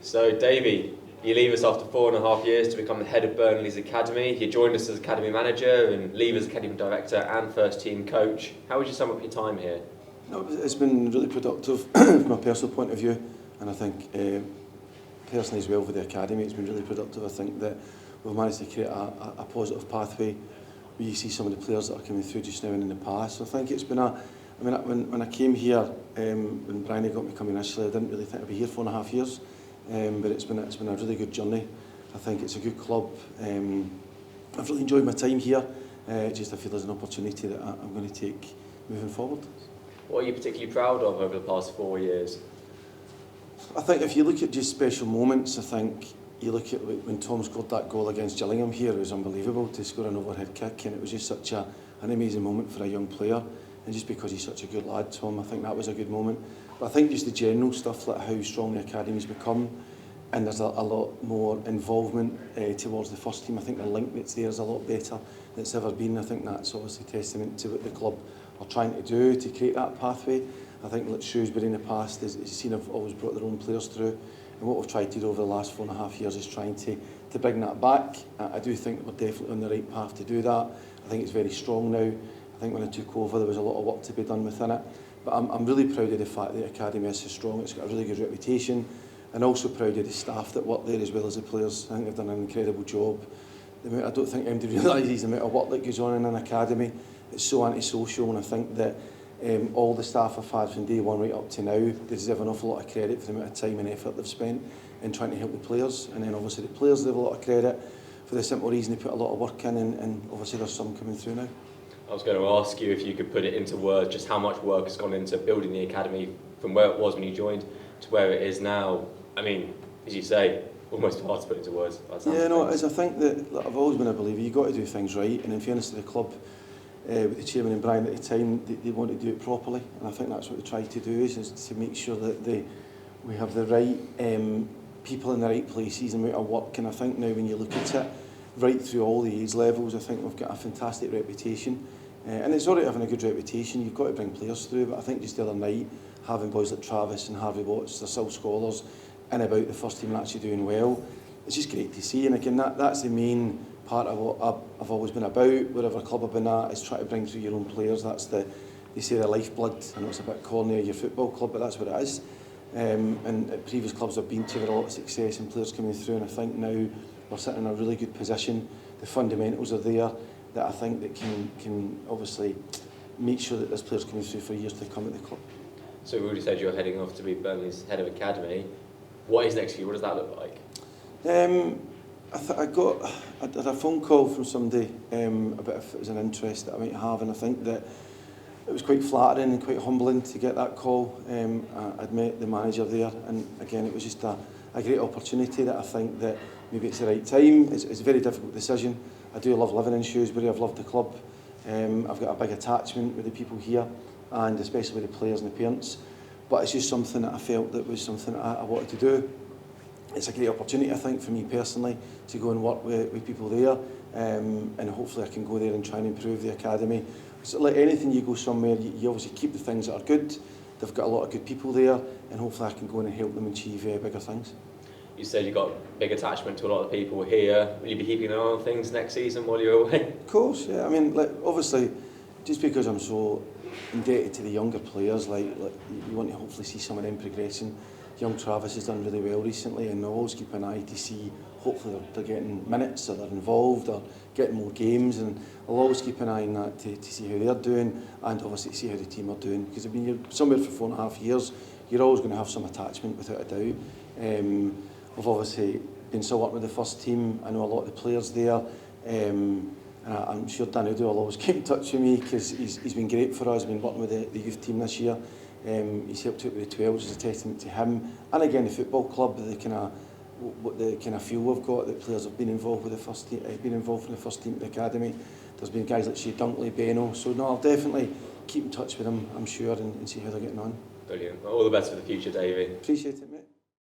So, Davey, you leave us after 4.5 years to become the head of Burnley's academy. You joined us as academy manager and leave as academy director and first team coach. How would you sum up your time here? No, it's been really productive from a personal point of view, and I think personally as well for the academy it's been really productive. I think that we've managed to create a positive pathway where you see some of the players that are coming through just now and in the past. So I think it's been when I came here, when Brian got me coming initially, I didn't really think I'd be here 4.5 years. But it's been a really good journey. I think it's a good club. I've really enjoyed my time here. Just I feel there's an opportunity that I'm going to take moving forward. What are you particularly proud of over the past 4 years? I think if you look at just special moments, I think you look at when Tom scored that goal against Gillingham here, it was unbelievable to score an overhead kick, and it was just such an amazing moment for a young player. And just because he's such a good lad, Tom, I think that was a good moment. But I think just the general stuff, like how strong the academy's become, and there's a lot more involvement towards the first team. I think the link that's there is a lot better than it's ever been. I think that's obviously testament to what the club are trying to do to create that pathway. I think like Shrewsbury in the past has seen have always brought their own players through, and what we've tried to do over the last 4.5 years is trying to bring that back. I do think we're definitely on the right path to do that. I think it's very strong now. I think when I took over there was a lot of work to be done within it. But I'm really proud of the fact that the academy is so strong. It's got a really good reputation, and also proud of the staff that work there as well as the players. I think they've done an incredible job. I don't think anybody realises the amount of work that goes on in an academy. It's so antisocial, and I think that all the staff I've had from day one right up to now, they deserve an awful lot of credit for the amount of time and effort they've spent in trying to help the players. And then obviously the players deserve a lot of credit for the simple reason they put a lot of work in, and obviously there's some coming through now. I was going to ask you if you could put it into words, just how much work has gone into building the academy from where it was when you joined to where it is now. I mean, as you say, almost hard to put into words. Yeah, no, as I think that I've always been a believer, you've got to do things right, and in fairness to the club, with the chairman and Brian at the time, they want to do it properly, and I think that's what they try to do is to make sure that we have the right people in the right places and amount of work. And I think now when you look at it, right through all the age levels, I think we've got a fantastic reputation. And it's already having a good reputation, you've got to bring players through, but I think just the other night, having boys like Travis and Harvey Watts, they're still scholars, and about the first team and actually doing well, it's just great to see. And again, that's the main part of what I've always been about, wherever club I've been at, is trying to bring through your own players. That's they say the lifeblood. I know it's a bit corny of your football club, but that's what it is. And at previous clubs I've been to, there are a lot of success and players coming through, and I think now we're sitting in a really good position. The fundamentals are there that I think that can obviously make sure that there's players coming through for years to come at the club. So we've already said you're heading off to be Burnley's head of academy. What is next for you? What does that look like? I had a phone call from somebody about if it was an interest that I might have, and I think that it was quite flattering and quite humbling to get that call. I'd met the manager there, and again it was just a great opportunity that I think that maybe it's the right time. It's a very difficult decision. I do love living in Shrewsbury, I've loved the club. I've got a big attachment with the people here, and especially with the players and the parents. But it's just something that I felt that was something that I wanted to do. It's a great opportunity, I think, for me personally, to go and work with people there, and hopefully I can go there and try and improve the academy. So like anything, you go somewhere, you obviously keep the things that are good. They've got a lot of good people there, and hopefully I can go in and help them achieve bigger things. You said you've got big attachment to a lot of people here. Will you be keeping an eye on things next season while you're away? Of course, yeah. I mean, like, obviously, just because I'm so indebted to the younger players, like you want to hopefully see some of them progressing. Young Travis has done really well recently, and I'll always keep an eye to see, hopefully they're getting minutes, or they're involved, or getting more games, and I'll always keep an eye on that to see how they're doing, and obviously to see how the team are doing. Because I mean, you're somewhere for 4.5 years, you're always going to have some attachment without a doubt. I've obviously been still working with the first team. I know a lot of the players there, and I'm sure Danny will always keep in touch with me because he's been great for us. He's been working with the youth team this year. He's helped out with the 12s as a testament to him, and again the football club, the kind of feel we've got, that players have been involved with the first team, been involved in the first team at the academy. There's been guys like Shea Dunkley, Beno, so no, I'll definitely keep in touch with them, I'm sure, and see how they're getting on. Brilliant. Well, all the best for the future, Davey. Appreciate it, mate.